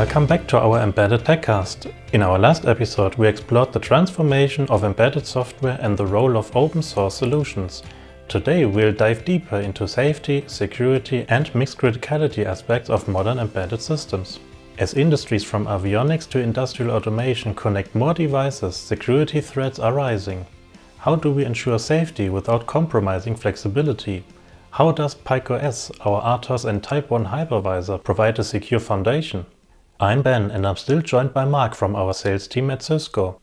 Welcome back to our Embedded TechCast. In our last episode, we explored the transformation of embedded software and the role of open source solutions. Today, we'll dive deeper into safety, security, and mixed criticality aspects of modern embedded systems. As industries from avionics to industrial automation connect more devices, security threats are rising. How do we ensure safety without compromising flexibility? How does PikeOS, our RTOS and Type 1 hypervisor, provide a secure foundation? I'm Ben, and I'm still joined by Mark from our sales team at Cisco.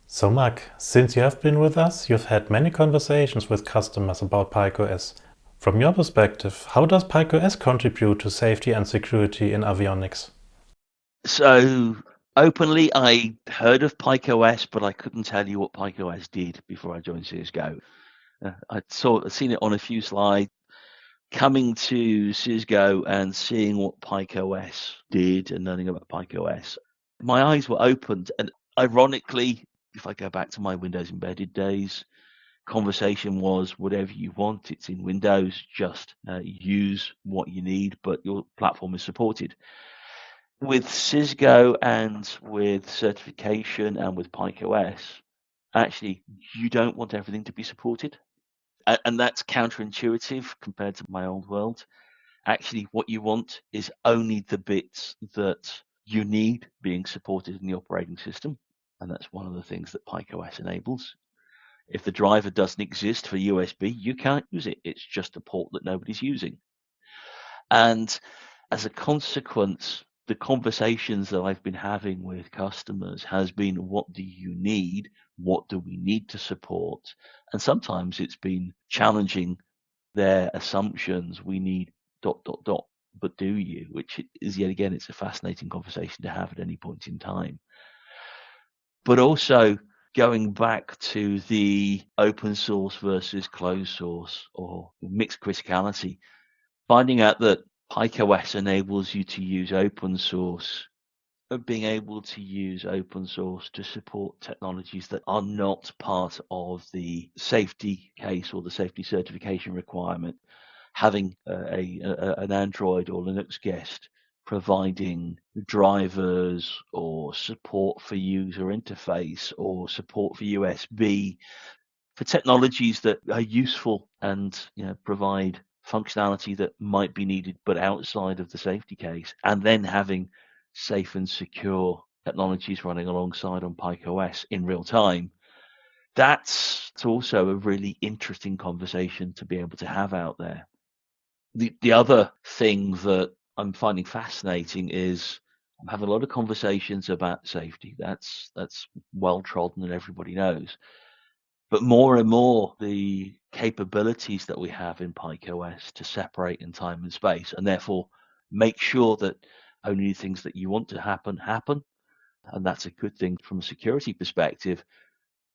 So Mark, since you have been with us, you've had many conversations with customers about PikeOS. From your perspective, how does PikeOS contribute to safety and security in avionics? So openly, I heard of PikeOS, but I couldn't tell you what PikeOS did before I joined Cisco. I'd seen it on a few slides. Coming to Cisco and seeing what PikeOS did and learning about PikeOS, my eyes were opened. And ironically, if I go back to my Windows embedded days, conversation was whatever you want, it's in Windows, just use what you need, but your platform is supported. With Cisco and with certification and with PikeOS, actually, you don't want everything to be supported. And that's counterintuitive compared to my old world. Actually, what you want is only the bits that you need being supported in the operating system. And that's one of the things that PikeOS enables. If the driver doesn't exist for USB, you can't use it. It's just a port that nobody's using. And as a consequence, the conversations that I've been having with customers has been, what do you need? What do we need to support? And sometimes it's been challenging their assumptions. We need ... but do you? Which is, yet again, it's a fascinating conversation to have at any point in time. But also going back to the open source versus closed source or mixed criticality, finding out that PikeOS enables you to use open source, being able to use open source to support technologies that are not part of the safety case or the safety certification requirement, having an Android or Linux guest providing drivers or support for user interface or support for USB for technologies that are useful and provide functionality that might be needed but outside of the safety case, and then having safe and secure technologies running alongside on PikeOS in real time. That's also a really interesting conversation to be able to have out there. The other thing that I'm finding fascinating is I'm having a lot of conversations about safety. That's well trodden and everybody knows. But more and more, the capabilities that we have in PikeOS to separate in time and space, and therefore make sure that only the things that you want to happen. And that's a good thing from a security perspective.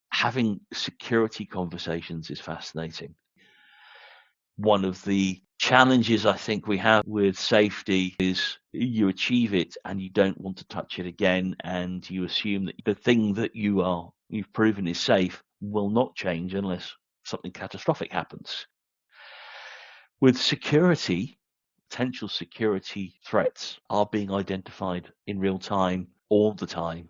Having security conversations is fascinating. One of the challenges I think we have with safety is you achieve it and you don't want to touch it again, and you assume that the thing that you've proven is safe will not change unless something catastrophic happens. With security, potential security threats are being identified in real time all the time,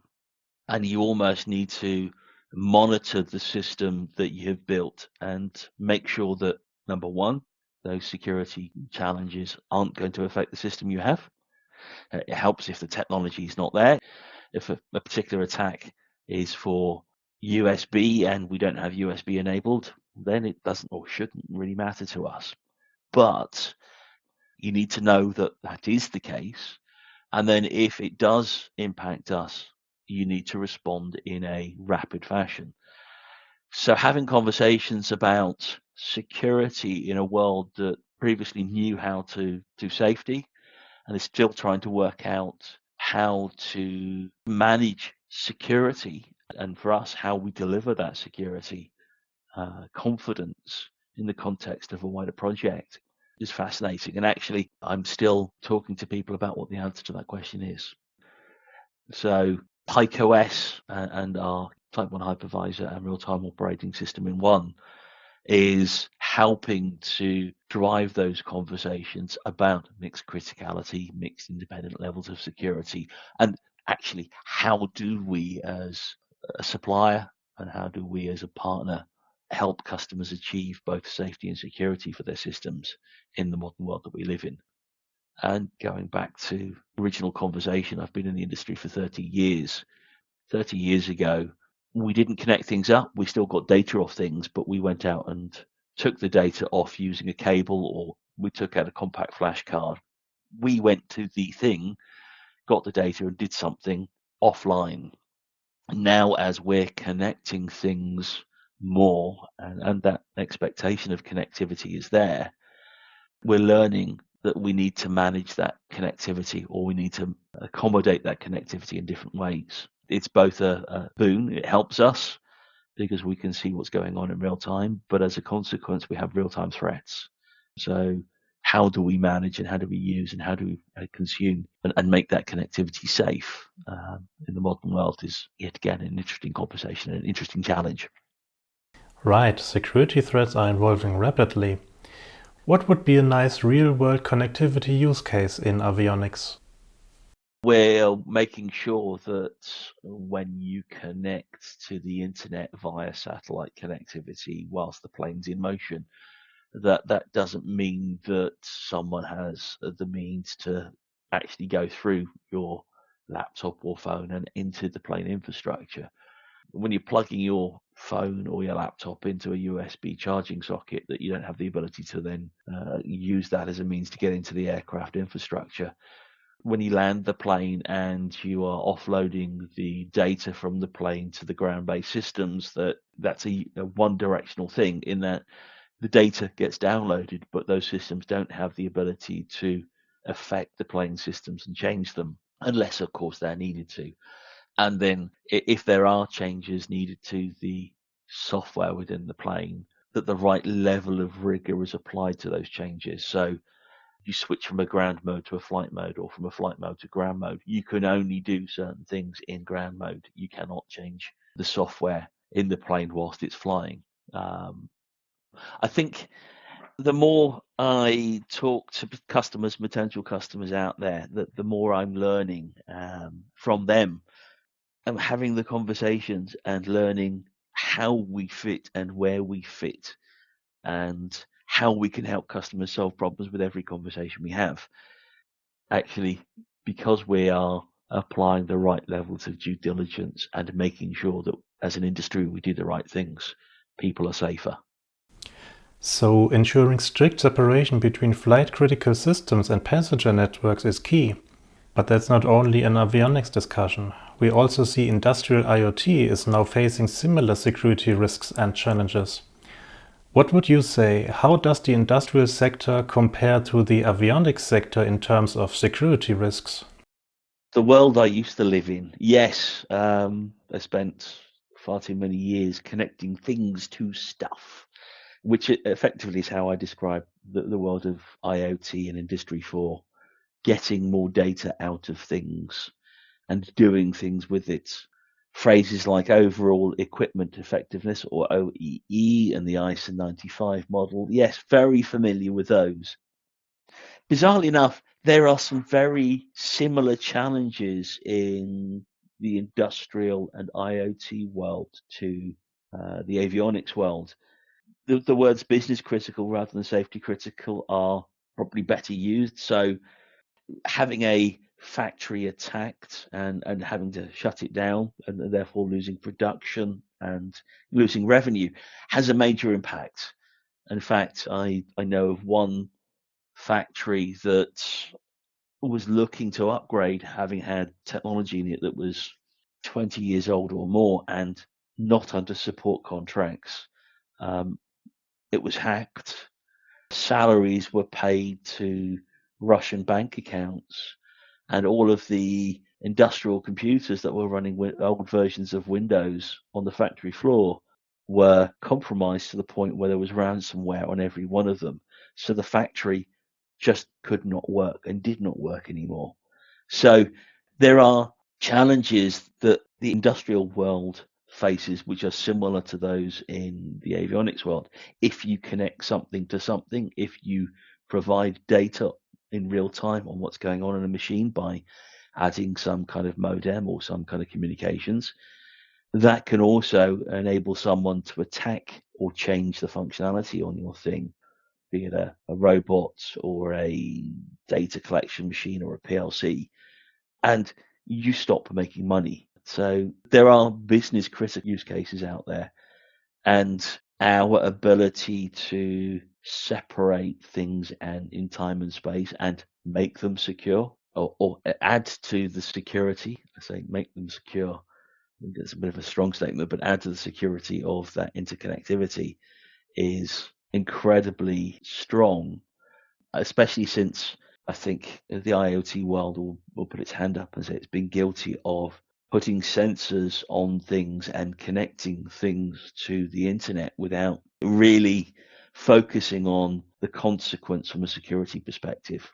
and you almost need to monitor the system that you have built and make sure that, number one, those security challenges aren't going to affect the system you have. It helps if the technology is not there. If a particular attack is for USB and we don't have USB enabled, then it doesn't or shouldn't really matter to us. But you need to know that that is the case. And then if it does impact us, you need to respond in a rapid fashion. So having conversations about security in a world that previously knew how to do safety and is still trying to work out how to manage security, and for us, how we deliver that security, confidence in the context of a wider project is fascinating. And actually, I'm still talking to people about what the answer to that question is. So PikeOS and our Type 1 hypervisor and real-time operating system in one is helping to drive those conversations about mixed criticality, mixed independent levels of security, and actually how do we as a supplier and how do we as a partner help customers achieve both safety and security for their systems in the modern world that we live in. And going back to original conversation, I've been in the industry for 30 years. 30 years ago, we didn't connect things up. We still got data off things, but we went out and took the data off using a cable, or we took out a compact flash card. We went to the thing, got the data and did something offline. Now, as we're connecting things more and that expectation of connectivity is there, we're learning that we need to manage that connectivity, or we need to accommodate that connectivity in different ways. It's both a boon, it helps us because we can see what's going on in real time, but as a consequence, we have real time threats. So how do we manage and how do we use and how do we consume and make that connectivity safe in the modern world is yet again an interesting conversation and an interesting challenge. Right, security threats are evolving rapidly. What would be a nice real-world connectivity use case in avionics? We're making sure that when you connect to the internet via satellite connectivity whilst the plane's in motion, that doesn't mean that someone has the means to actually go through your laptop or phone and into the plane infrastructure. When you're plugging your phone or your laptop into a USB charging socket, that you don't have the ability to then use that as a means to get into the aircraft infrastructure. When you land the plane and you are offloading the data from the plane to the ground-based systems, that's a one-directional thing in that the data gets downloaded, but those systems don't have the ability to affect the plane systems and change them, unless, of course, they're needed to. And then if there are changes needed to the software within the plane, that the right level of rigor is applied to those changes. So you switch from a ground mode to a flight mode, or from a flight mode to ground mode, you can only do certain things in ground mode. You cannot change the software in the plane whilst it's flying. I think the more I talk to customers, potential customers out there, the more I'm learning from them. I'm having the conversations and learning how we fit and where we fit and how we can help customers solve problems with every conversation we have. Actually, because we are applying the right levels of due diligence and making sure that as an industry we do the right things, people are safer. So ensuring strict separation between flight critical systems and passenger networks is key. But that's not only an avionics discussion. We also see industrial IoT is now facing similar security risks and challenges. What would you say? How does the industrial sector compare to the avionics sector in terms of security risks? The world I used to live in, yes, I spent far too many years connecting things to stuff, which effectively is how I describe the world of IoT and Industry 4. Getting more data out of things and doing things with it. Phrases like overall equipment effectiveness, or OEE, and the ISA 95 model. Yes, very familiar with those. Bizarrely enough, there are some very similar challenges in the industrial and IoT world to the avionics world. The words business critical rather than safety critical are probably better used. So having a factory attacked and having to shut it down and therefore losing production and losing revenue has a major impact. In fact, I know of one factory that was looking to upgrade, having had technology in it that was 20 years old or more and not under support contracts. It was hacked. Salaries were paid to Russian bank accounts, and all of the industrial computers that were running old versions of Windows on the factory floor were compromised to the point where there was ransomware on every one of them. So the factory just could not work and did not work anymore. So there are challenges that the industrial world faces which are similar to those in the avionics world. If you connect something to something, if you provide data in real time on what's going on in a machine by adding some kind of modem or some kind of communications, that can also enable someone to attack or change the functionality on your thing, be it a robot or a data collection machine or a PLC, and you stop making money. So there are business critical use cases out there, and our ability to separate things and in time and space and make them secure or add to the security. I say make them secure. It's a bit of a strong statement, but add to the security of that interconnectivity is incredibly strong, especially since I think the IoT world will put its hand up and say it's been guilty of putting sensors on things and connecting things to the internet without really focusing on the consequence from a security perspective.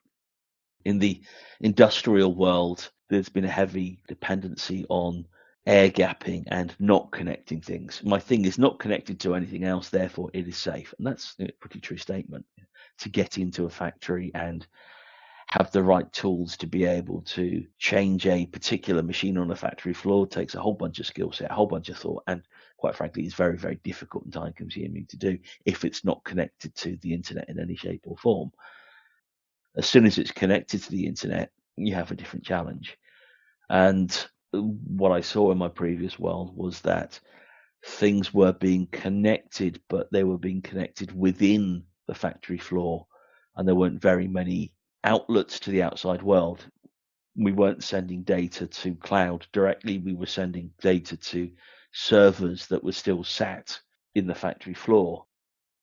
In the industrial world, there's been a heavy dependency on air gapping and not connecting things. My thing is not connected to anything else, therefore it is safe. And that's a pretty true statement. To get into a factory and have the right tools to be able to change a particular machine on a factory floor takes a whole bunch of skill set, a whole bunch of thought, and quite frankly, it's very, very difficult and time consuming to do if it's not connected to the internet in any shape or form. As soon as it's connected to the internet, you have a different challenge. And what I saw in my previous world was that things were being connected, but they were being connected within the factory floor, and there weren't very many outlets to the outside world. We weren't sending data to cloud directly. We were sending data to servers that were still sat in the factory floor.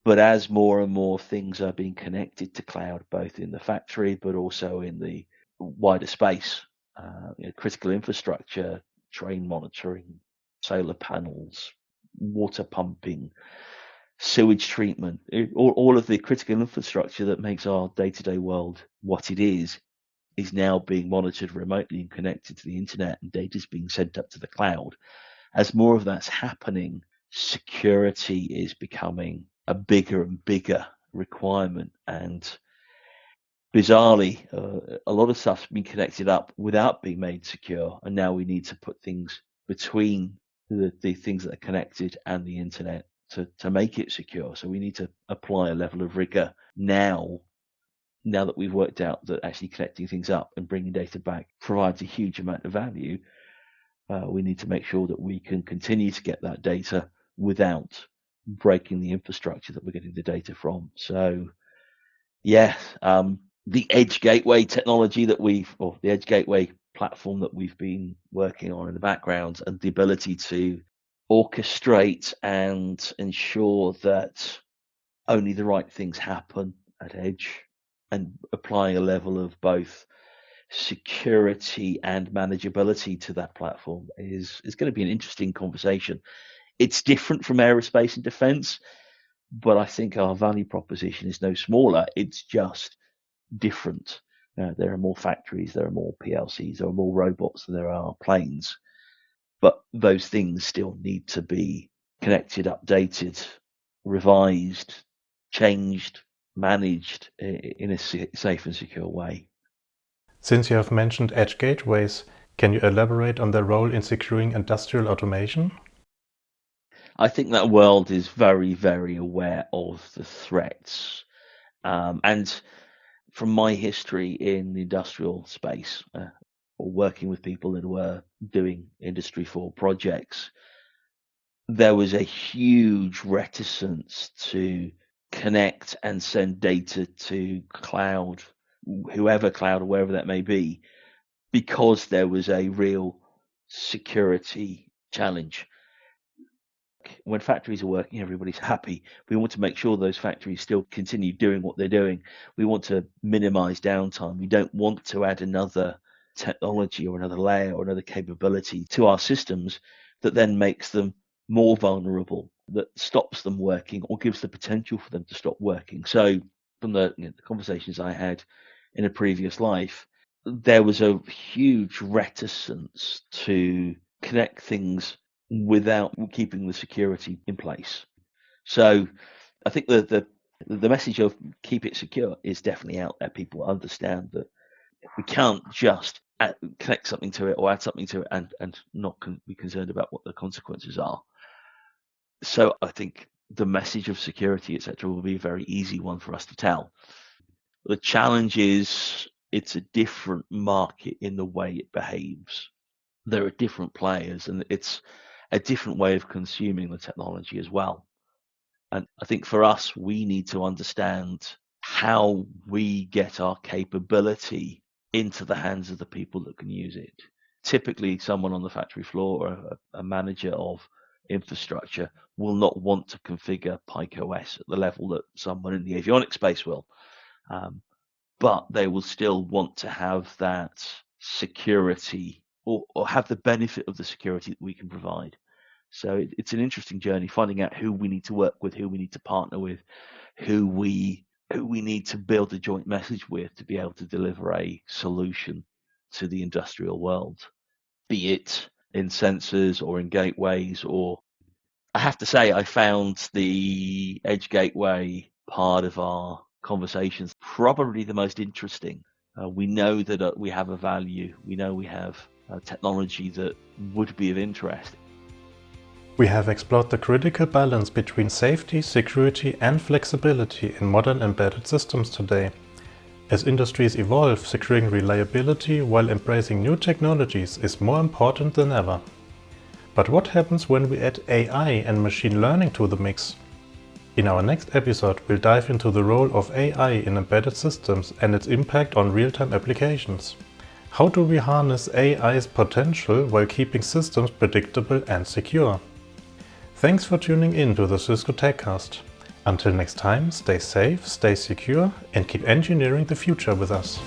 But as more and more things are being connected to cloud, both in the factory, but also in the wider space, critical infrastructure, train monitoring, solar panels, water pumping, sewage treatment, all of the critical infrastructure that makes our day-to-day world what it is now being monitored remotely and connected to the internet, and data is being sent up to the cloud. As more of that's happening, security is becoming a bigger and bigger requirement. And bizarrely, a lot of stuff's been connected up without being made secure, and now we need to put things between the things that are connected and the internet to make it secure. So we need to apply a level of rigor now that we've worked out that actually connecting things up and bringing data back provides a huge amount of value. We need to make sure that we can continue to get that data without breaking the infrastructure that we're getting the data from. So, yeah, the Edge Gateway technology the Edge Gateway platform that we've been working on in the background, and the ability to orchestrate and ensure that only the right things happen at Edge, and applying a level of both security and manageability to that platform is going to be an interesting conversation. It's different from aerospace and defense, but I think our value proposition is no smaller. It's just different. There are more factories, there are more PLCs, there are more robots than there are planes. But those things still need to be connected, updated, revised, changed, managed in a safe and secure way. Since you have mentioned edge gateways, can you elaborate on their role in securing industrial automation? I think that world is very, very aware of the threats. And from my history in the industrial space, or working with people that were doing Industry 4 projects, there was a huge reticence to connect and send data to cloud, whoever cloud or wherever that may be, because there was a real security challenge. When factories are working, everybody's happy. We want to make sure those factories still continue doing what they're doing. We want to minimize downtime. We don't want to add another technology or another layer or another capability to our systems that then makes them more vulnerable, that stops them working or gives the potential for them to stop working. So from the conversations I had in a previous life, there was a huge reticence to connect things without keeping the security in place. So I think the message of keep it secure is definitely out there. People understand that we can't just connect something to it or add something to it and not be concerned about what the consequences are. So I think the message of security, etc., will be a very easy one for us to tell. The challenge is it's a different market in the way it behaves. There are different players, and it's a different way of consuming the technology as well. And I think for us, we need to understand how we get our capability into the hands of the people that can use it. Typically, someone on the factory floor or a manager of infrastructure will not want to configure PikeOS at the level that someone in the avionics space will. But they will still want to have that security or have the benefit of the security that we can provide. So it's an interesting journey, finding out who we need to work with, who we need to partner with, who we need to build a joint message with to be able to deliver a solution to the industrial world, be it in sensors or in gateways. Or I have to say, I found the Edge Gateway part of our conversations probably the most interesting. We know that we have a value. We know we have technology that would be of interest. We have explored the critical balance between safety, security and flexibility in modern embedded systems today. As industries evolve, securing reliability while embracing new technologies is more important than ever. But what happens when we add AI and machine learning to the mix? In our next episode, we'll dive into the role of AI in embedded systems and its impact on real-time applications. How do we harness AI's potential while keeping systems predictable and secure? Thanks for tuning in to the Cisco TechCast. Until next time, stay safe, stay secure, and keep engineering the future with us.